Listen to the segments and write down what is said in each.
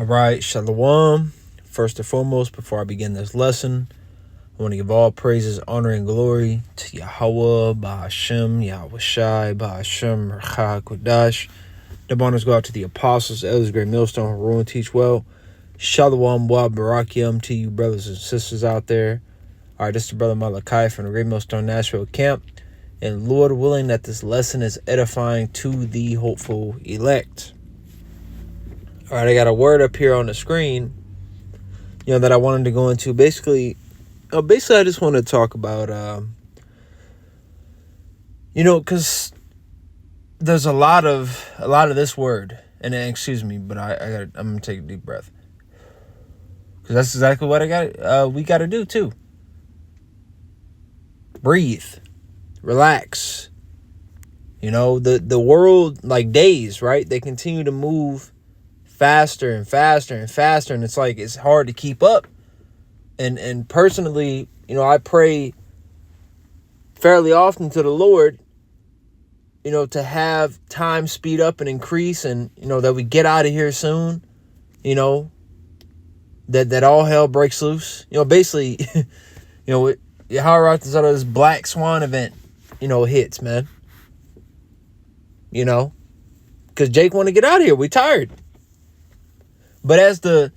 All right, Shalom. First and foremost, before I begin this lesson, I want to give all praises, honor, and glory to Yahweh, Ba'ashem, Yahweh Shai, Ba'ashem, Rachah, Kodash. The honors go out to the apostles, elders, great millstone, who rule and teach well. Shalom, wa barakiam to you brothers and sisters out there. All right, this is the brother Malachi from the Great Millstone Nashville camp. And Lord willing that this lesson is edifying to the hopeful elect. All right, I got a word up here on the screen, that I wanted to go into. Basically, I just want to talk about, because there's a lot of this word, and excuse me, but I'm gonna take a deep breath, because that's exactly what we got to do too. Breathe, relax. The world, like days, right? They continue to move faster and faster and faster, and it's hard to keep up. And personally, I pray fairly often to the Lord, to have time speed up and increase, and that we get out of here soon, that all hell breaks loose. Basically, however this Black Swan event, hits, man. Because Jake want to get out of here. We tired. But as the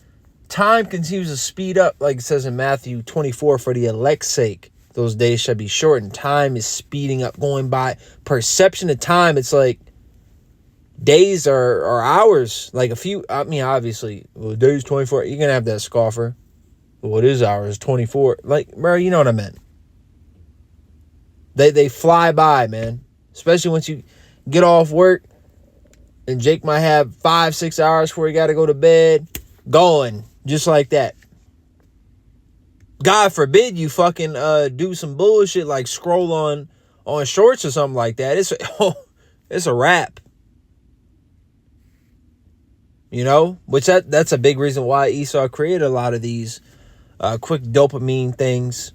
time continues to speed up, like it says in Matthew 24, for the elect's sake, those days shall be shortened. Time is speeding up, going by. Perception of time, it's like days are hours. Like obviously, days 24. You're going to have that scoffer. Well, it is hours, 24. Like, bro, you know what I meant. They fly by, man. Especially once you get off work. And Jake might have 5-6 hours before he got to go to bed. Going just like that. God forbid you fucking do some bullshit like scroll on shorts or something like that. It's a wrap. Which that's a big reason why Esau created a lot of these quick dopamine things.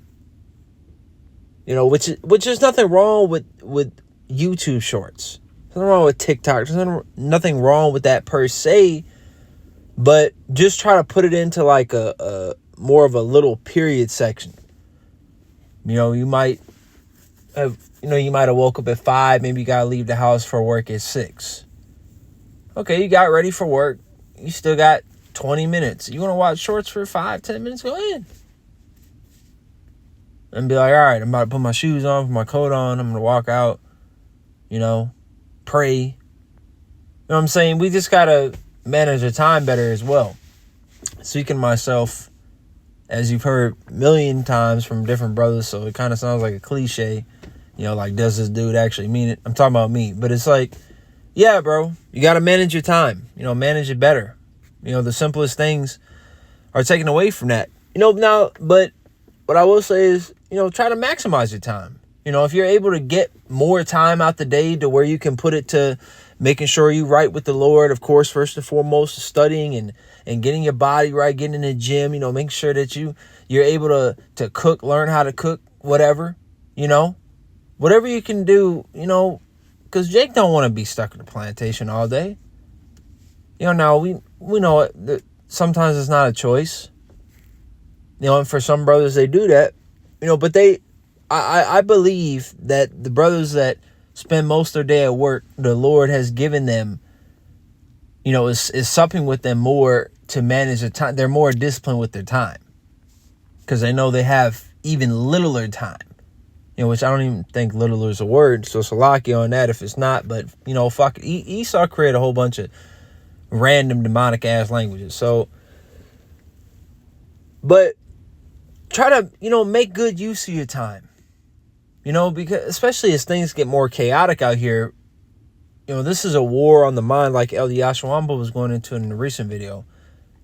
Which is nothing wrong with YouTube shorts. Nothing wrong with TikTok. There's nothing wrong with that per se. But just try to put it into like a more of a little period section. You might have woke up at 5. Maybe you got to leave the house for work at 6. Okay, you got ready for work. You still got 20 minutes. You want to watch shorts for 5-10 minutes? Go ahead. And be like, all right, I'm about to put my shoes on, put my coat on. I'm going to walk out, pray. You know what I'm saying? We just got to manage our time better as well. Speaking to myself, as you've heard a million times from different brothers, so it kind of sounds like a cliche, like, does this dude actually mean it? I'm talking about me. But it's like, yeah, bro, you got to manage your time, manage it better. The simplest things are taken away from that. Now, but what I will say is, try to maximize your time. If you're able to get more time out the day to where you can put it to making sure you right with the Lord, of course, first and foremost, studying and getting your body right, getting in the gym, making sure that you're able to cook, learn how to cook, whatever, whatever you can do, because Jake don't want to be stuck in the plantation all day. Now we know that sometimes it's not a choice, and for some brothers they do that, but I believe that the brothers that spend most of their day at work, the Lord has given them, is supping with them more to manage their time. They're more disciplined with their time because they know they have even littler time, which I don't even think littler is a word. So Salakia on that if it's not, but fuck it. Esau created a whole bunch of random demonic ass languages. So, but try to, make good use of your time. Because especially as things get more chaotic out here, this is a war on the mind, like El Yashwamba was going into in the recent video.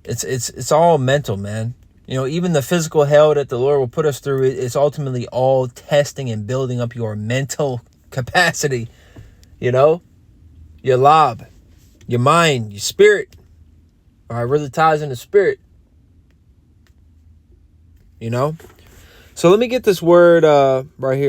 It's all mental, man. Even the physical hell that the Lord will put us through, it's ultimately all testing and building up your mental capacity. Your lob, your mind, your spirit. All right, really ties in the spirit. So let me get this word right here.